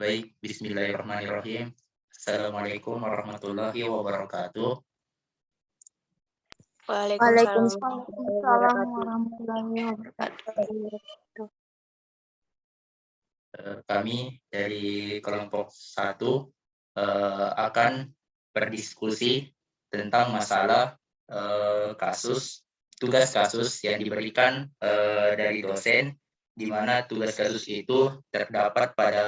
Baik, bismillahirrahmanirrahim. Assalamualaikum warahmatullahi wabarakatuh. Waalaikumsalam warahmatullahi Waalaikumsalam wabarakatuh. warahmatullahi wabarakatuh. Kami dari kelompok 1 akan berdiskusi tentang masalah tugas kasus yang diberikan dari dosen, di mana tugas kasus itu terdapat pada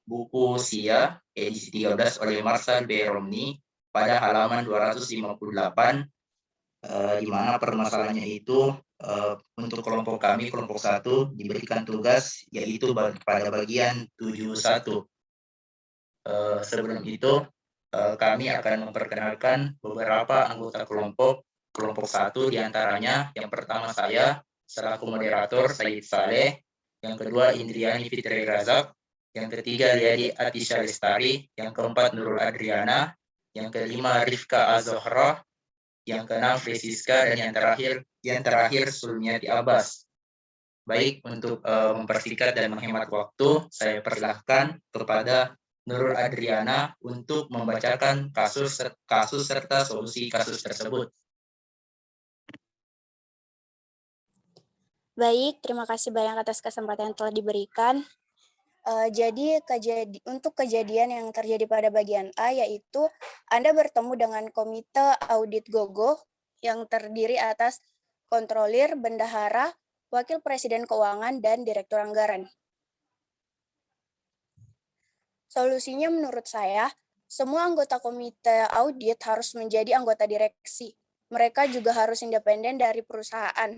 buku SIA edisi 13 oleh Marshall B. Romney pada halaman 258, di mana permasalahannya itu untuk kelompok kami, kelompok 1, diberikan tugas yaitu pada bagian 71. Sebelum itu, kami akan memperkenalkan beberapa anggota kelompok 1, diantaranya yang pertama saya selaku moderator Said Saleh, yang kedua Indriani Fitri Razak, yang ketiga Liadi Atisha Lestari, yang keempat Nurul Adriana, yang kelima Rifka Azohra, yang keenam Frisiska, dan yang terakhir Sulmiati Abbas. Baik, untuk mempersingkat dan menghemat waktu, saya persilahkan kepada Nurul Adriana untuk membacakan kasus serta solusi kasus tersebut. Baik, terima kasih banyak atas kesempatan yang telah diberikan. Jadi untuk kejadian yang terjadi pada bagian A, yaitu Anda bertemu dengan komite audit GOGO yang terdiri atas kontrolir, bendahara, wakil presiden keuangan, dan direktur anggaran. Solusinya menurut saya, semua anggota komite audit harus menjadi anggota direksi. Mereka juga harus independen dari perusahaan.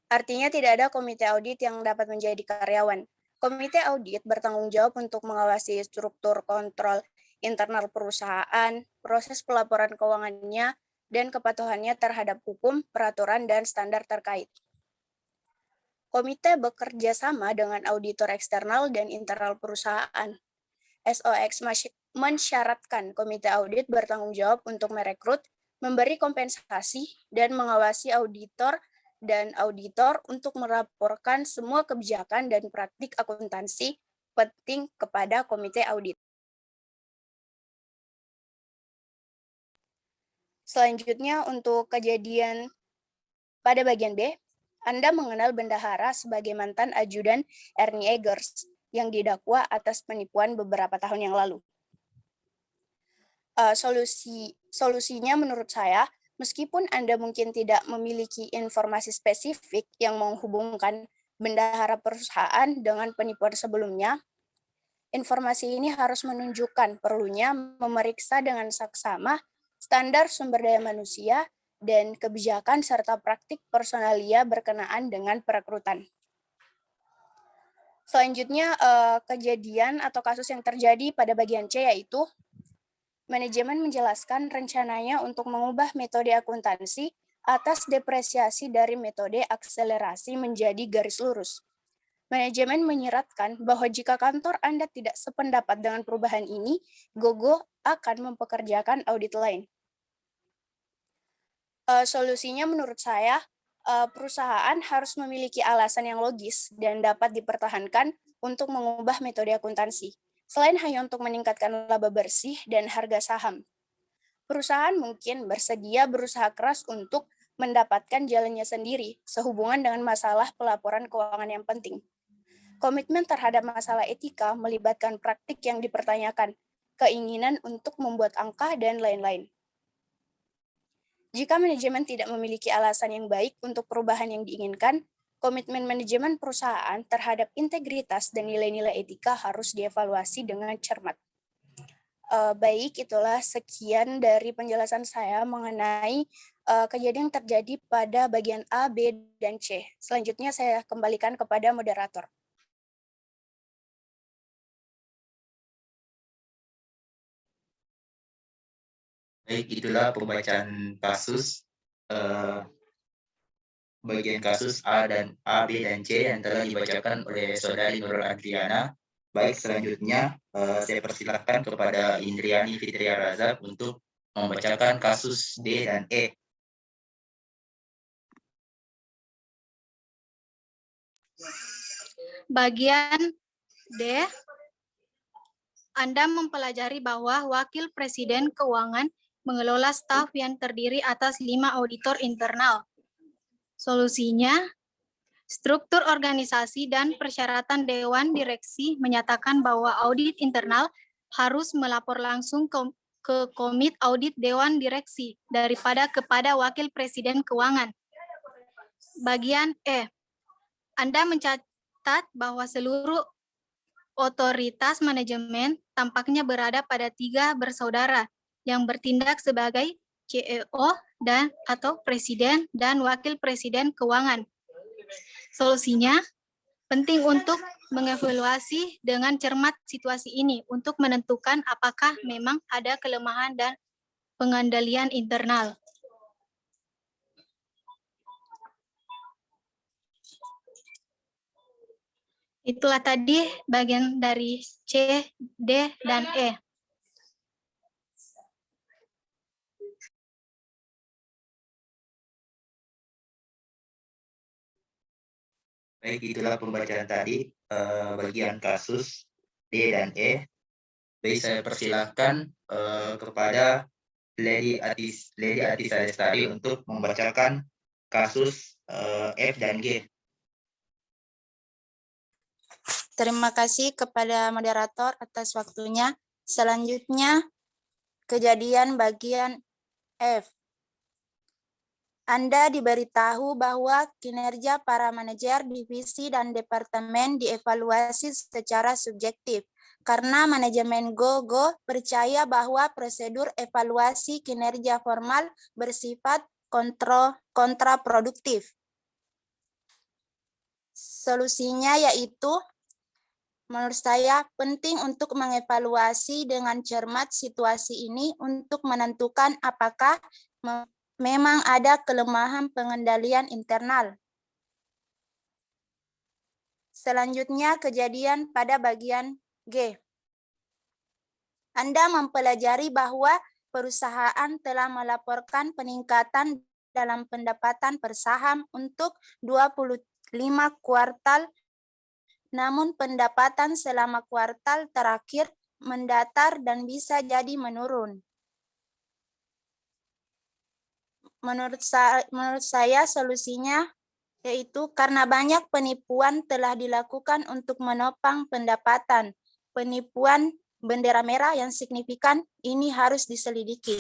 Artinya tidak ada komite audit yang dapat menjadi karyawan. Komite audit bertanggung jawab untuk mengawasi struktur kontrol internal perusahaan, proses pelaporan keuangannya, dan kepatuhannya terhadap hukum, peraturan, dan standar terkait. Komite bekerja sama dengan auditor eksternal dan internal perusahaan. SOX mensyaratkan komite audit bertanggung jawab untuk merekrut, memberi kompensasi, dan mengawasi auditor untuk melaporkan semua kebijakan dan praktik akuntansi penting kepada komite audit. Selanjutnya, untuk kejadian pada bagian B, Anda mengenal bendahara sebagai mantan ajudan Ernie Eggers yang didakwa atas penipuan beberapa tahun yang lalu. Solusinya menurut saya, meskipun Anda mungkin tidak memiliki informasi spesifik yang menghubungkan bendahara perusahaan dengan penipuan sebelumnya, informasi ini harus menunjukkan perlunya memeriksa dengan saksama standar sumber daya manusia dan kebijakan serta praktik personalia berkenaan dengan perekrutan. Selanjutnya, kejadian atau kasus yang terjadi pada bagian C, yaitu manajemen menjelaskan rencananya untuk mengubah metode akuntansi atas depresiasi dari metode akselerasi menjadi garis lurus. Manajemen menyiratkan bahwa jika kantor Anda tidak sependapat dengan perubahan ini, GOGO akan mempekerjakan audit lain. Solusinya menurut saya, perusahaan harus memiliki alasan yang logis dan dapat dipertahankan untuk mengubah metode akuntansi, selain hanya untuk meningkatkan laba bersih dan harga saham. Perusahaan mungkin bersedia berusaha keras untuk mendapatkan jalannya sendiri sehubungan dengan masalah pelaporan keuangan yang penting. Komitmen terhadap masalah etika melibatkan praktik yang dipertanyakan, keinginan untuk membuat angka, dan lain-lain. Jika manajemen tidak memiliki alasan yang baik untuk perubahan yang diinginkan, komitmen manajemen perusahaan terhadap integritas dan nilai-nilai etika harus dievaluasi dengan cermat. Baik, itulah sekian dari penjelasan saya mengenai kejadian yang terjadi pada bagian A, B, dan C. Selanjutnya saya kembalikan kepada moderator. Baik, itulah pembacaan kasus bagian kasus A, B, dan C yang telah dibacakan oleh Saudari Nurul Adriana. Baik, selanjutnya saya persilahkan kepada Indriani Fitria Razak untuk membacakan kasus D dan E. Bagian D, Anda mempelajari bahwa Wakil Presiden Keuangan mengelola staf yang terdiri atas 5 auditor internal. Solusinya, struktur organisasi dan persyaratan Dewan Direksi menyatakan bahwa audit internal harus melapor langsung ke Komite Audit Dewan Direksi daripada kepada Wakil Presiden Keuangan. Bagian E, Anda mencatat bahwa seluruh otoritas manajemen tampaknya berada pada 3 bersaudara yang bertindak sebagai CEO dan atau Presiden dan Wakil Presiden Keuangan. Solusinya, penting untuk mengevaluasi dengan cermat situasi ini untuk menentukan apakah memang ada kelemahan dan pengendalian internal. Itulah tadi bagian dari C, D, dan E. Baik, itulah pembacaan tadi bagian kasus D dan E. Baik, saya persilahkan kepada Lady Atisa Lestari untuk membacakan kasus F dan G. Terima kasih kepada moderator atas waktunya. Selanjutnya, kejadian bagian F. Anda diberitahu bahwa kinerja para manajer divisi dan departemen dievaluasi secara subjektif karena manajemen GoGo percaya bahwa prosedur evaluasi kinerja formal bersifat kontraproduktif. Solusinya yaitu menurut saya penting untuk mengevaluasi dengan cermat situasi ini untuk menentukan apakah memang ada kelemahan pengendalian internal. Selanjutnya kejadian pada bagian G. Anda mempelajari bahwa perusahaan telah melaporkan peningkatan dalam pendapatan per saham untuk 25 kuartal. Namun pendapatan selama kuartal terakhir mendatar dan bisa jadi menurun. Menurut saya solusinya yaitu karena banyak penipuan telah dilakukan untuk menopang pendapatan. Penipuan bendera merah yang signifikan ini harus diselidiki.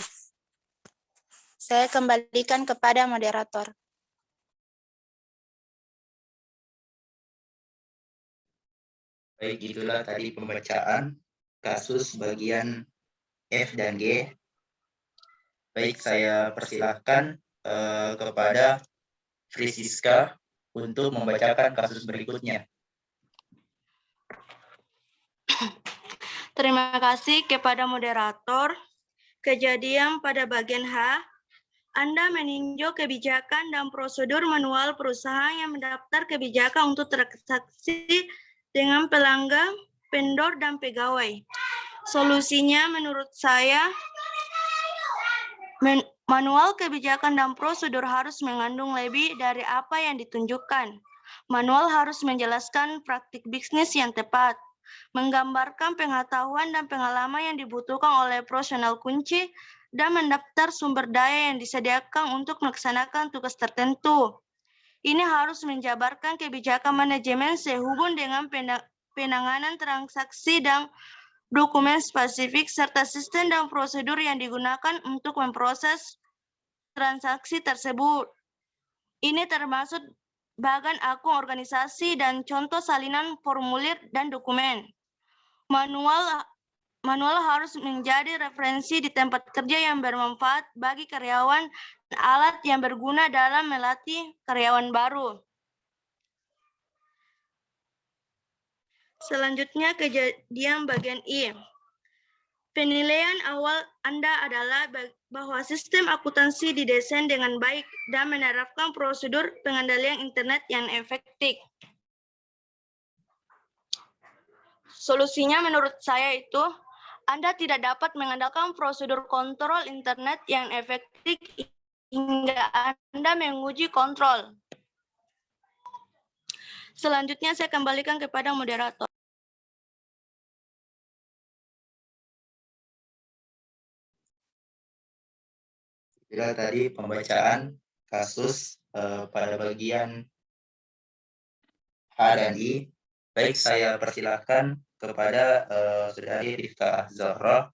Saya kembalikan kepada moderator. Baik, itulah tadi pembacaan kasus bagian F dan G. Baik, saya persilahkan kepada Frisiska untuk membacakan kasus berikutnya. Terima kasih kepada moderator. Kejadian pada bagian H, Anda meninjau kebijakan dan prosedur manual perusahaan yang mendaftar kebijakan untuk transaksi dengan pelanggan, vendor, dan pegawai. Solusinya menurut saya, manual kebijakan dan prosedur harus mengandung lebih dari apa yang ditunjukkan. Manual harus menjelaskan praktik bisnis yang tepat, menggambarkan pengetahuan dan pengalaman yang dibutuhkan oleh profesional kunci, dan mendaftar sumber daya yang disediakan untuk melaksanakan tugas tertentu. Ini harus menjabarkan kebijakan manajemen sehubung dengan penanganan transaksi dan dokumen spesifik serta sistem dan prosedur yang digunakan untuk memproses transaksi tersebut. Ini termasuk bagan akun organisasi dan contoh salinan formulir dan dokumen. Manual harus menjadi referensi di tempat kerja yang bermanfaat bagi karyawan dan alat yang berguna dalam melatih karyawan baru. Selanjutnya kejadian bagian I. Penilaian awal Anda adalah bahwa sistem akuntansi didesain dengan baik dan menerapkan prosedur pengendalian internet yang efektif. Solusinya menurut saya itu, Anda tidak dapat mengandalkan prosedur kontrol internet yang efektif hingga Anda menguji kontrol. Selanjutnya saya kembalikan kepada moderator. Itulah tadi pembacaan kasus pada bagian H dan I. Baik, saya persilahkan kepada Saudari Rifka Zahra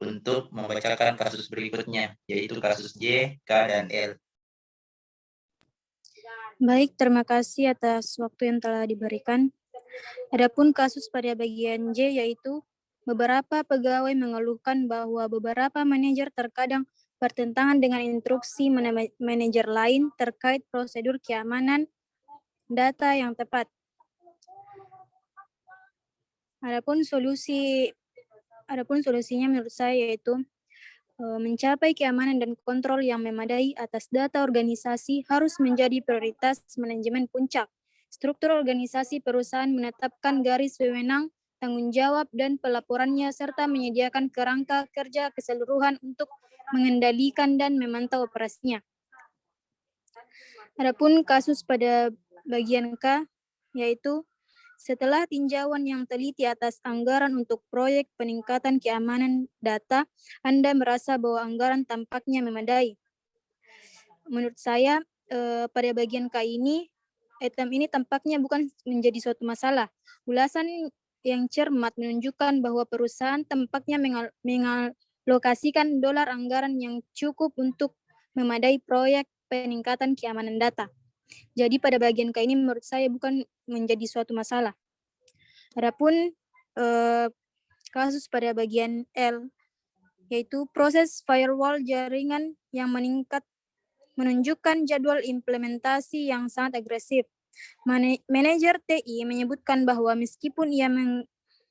untuk membacakan kasus berikutnya, yaitu kasus J, K, dan L. Baik, terima kasih atas waktu yang telah diberikan. Adapun kasus pada bagian J, yaitu beberapa pegawai mengeluhkan bahwa beberapa manajer terkadang bertentangan dengan instruksi manajer lain terkait prosedur keamanan data yang tepat. Adapun solusinya menurut saya yaitu mencapai keamanan dan kontrol yang memadai atas data organisasi harus menjadi prioritas manajemen puncak. Struktur organisasi perusahaan menetapkan garis wewenang, tanggung jawab, dan pelaporannya serta menyediakan kerangka kerja keseluruhan untuk mengendalikan dan memantau operasinya. Adapun kasus pada bagian K, yaitu setelah tinjauan yang teliti atas anggaran untuk proyek peningkatan keamanan data, Anda merasa bahwa anggaran tampaknya memadai. Menurut saya, pada bagian K ini, item ini tampaknya bukan menjadi suatu masalah. Ulasan yang cermat menunjukkan bahwa perusahaan tampaknya mengalokasikan dolar anggaran yang cukup untuk memadai proyek peningkatan keamanan data. Jadi pada bagian K ini menurut saya bukan menjadi suatu masalah. Adapun kasus pada bagian L, yaitu proses firewall jaringan yang meningkat menunjukkan jadwal implementasi yang sangat agresif. Manajer TI menyebutkan bahwa meskipun ia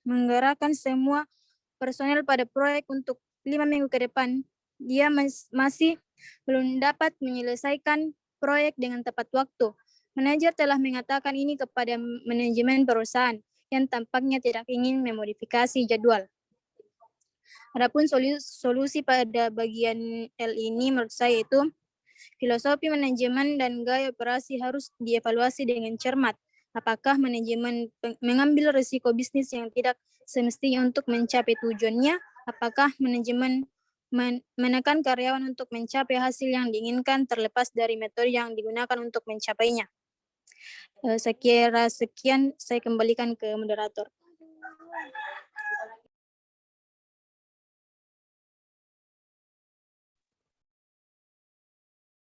menggerakkan semua personel pada proyek untuk 5 minggu ke depan, dia masih belum dapat menyelesaikan proyek dengan tepat waktu. Manajer telah mengatakan ini kepada manajemen perusahaan yang tampaknya tidak ingin memodifikasi jadwal. Adapun solusi pada bagian L ini menurut saya itu filosofi manajemen dan gaya operasi harus dievaluasi dengan cermat. Apakah manajemen mengambil risiko bisnis yang tidak semestinya untuk mencapai tujuannya? Apakah manajemen menekan karyawan untuk mencapai hasil yang diinginkan terlepas dari metode yang digunakan untuk mencapainya? Saya kira sekian, saya kembalikan ke moderator.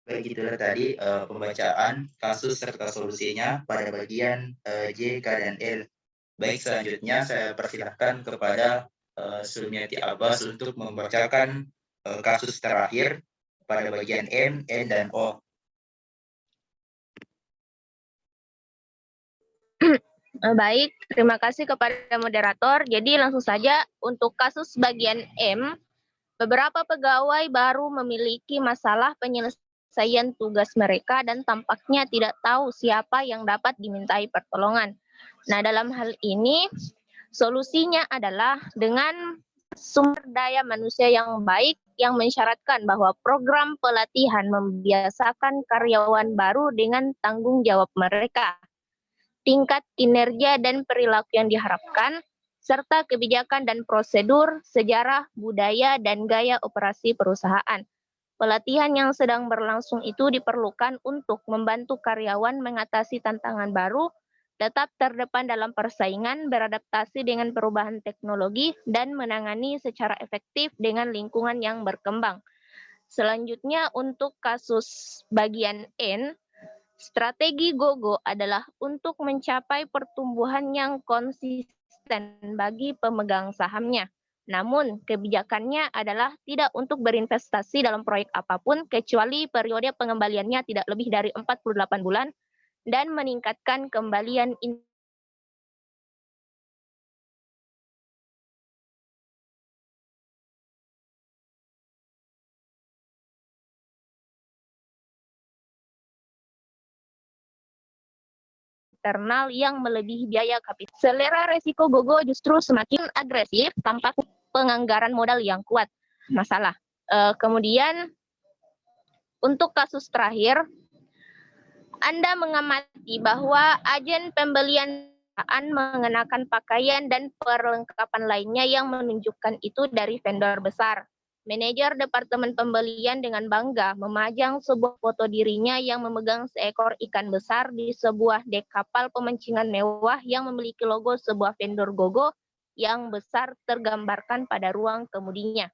Baik, itulah tadi pembacaan kasus serta solusinya pada bagian J, K, dan L. Baik, selanjutnya saya persilahkan kepada Sumiati Abbas untuk membacakan kasus terakhir pada bagian M, N, dan O. Baik, terima kasih kepada moderator. Jadi langsung saja untuk kasus bagian M, beberapa pegawai baru memiliki masalah penyelesaian tugas mereka dan tampaknya tidak tahu siapa yang dapat dimintai pertolongan. Nah, dalam hal ini solusinya adalah dengan sumber daya manusia yang baik yang mensyaratkan bahwa program pelatihan membiasakan karyawan baru dengan tanggung jawab mereka, tingkat kinerja dan perilaku yang diharapkan, serta kebijakan dan prosedur, sejarah, budaya, dan gaya operasi perusahaan. Pelatihan yang sedang berlangsung itu diperlukan untuk membantu karyawan mengatasi tantangan baru, tetap terdepan dalam persaingan, beradaptasi dengan perubahan teknologi, dan menangani secara efektif dengan lingkungan yang berkembang. Selanjutnya untuk kasus bagian N, strategi GoGo adalah untuk mencapai pertumbuhan yang konsisten bagi pemegang sahamnya. Namun, kebijakannya adalah tidak untuk berinvestasi dalam proyek apapun kecuali periode pengembaliannya tidak lebih dari 48 bulan dan meningkatkan kembalian internal yang melebihi biaya kapital. Selera resiko GoGo justru semakin agresif tanpa penganggaran modal yang kuat. Masalah. Kemudian untuk kasus terakhir, Anda mengamati bahwa agen pembelian mengenakan pakaian dan perlengkapan lainnya yang menunjukkan itu dari vendor besar. Manajer departemen pembelian dengan bangga memajang sebuah foto dirinya yang memegang seekor ikan besar di sebuah dek kapal pemancingan mewah yang memiliki logo sebuah vendor gogo yang besar tergambarkan pada ruang kemudinya.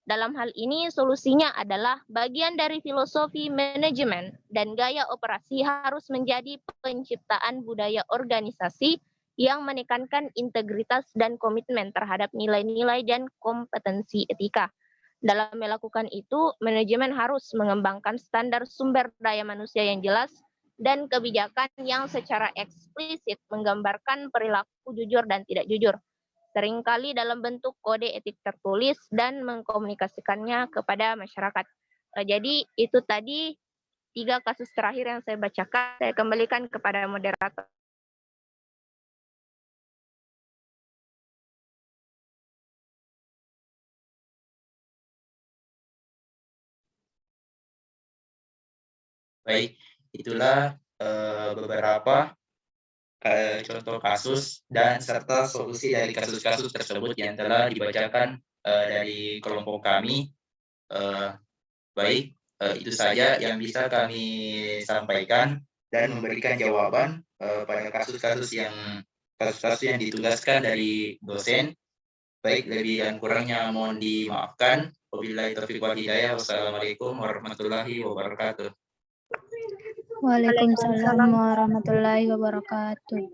Dalam hal ini solusinya adalah bagian dari filosofi manajemen dan gaya operasi harus menjadi penciptaan budaya organisasi yang menekankan integritas dan komitmen terhadap nilai-nilai dan kompetensi etika. Dalam melakukan itu, manajemen harus mengembangkan standar sumber daya manusia yang jelas dan kebijakan yang secara eksplisit menggambarkan perilaku jujur dan tidak jujur, seringkali dalam bentuk kode etik tertulis dan mengkomunikasikannya kepada masyarakat. Jadi itu tadi 3 kasus terakhir yang saya bacakan. Saya kembalikan kepada moderator. Baik, itulah beberapa contoh kasus dan serta solusi dari kasus-kasus tersebut yang telah dibacakan dari kelompok kami. Baik, itu saja yang bisa kami sampaikan dan memberikan jawaban pada kasus-kasus yang ditugaskan dari dosen. Baik, lebih dan kurangnya mohon dimaafkan. Wabillahi taufiq wal hidayah. Wassalamualaikum warahmatullahi wabarakatuh. Waalaikumsalam warahmatullahi wabarakatuh.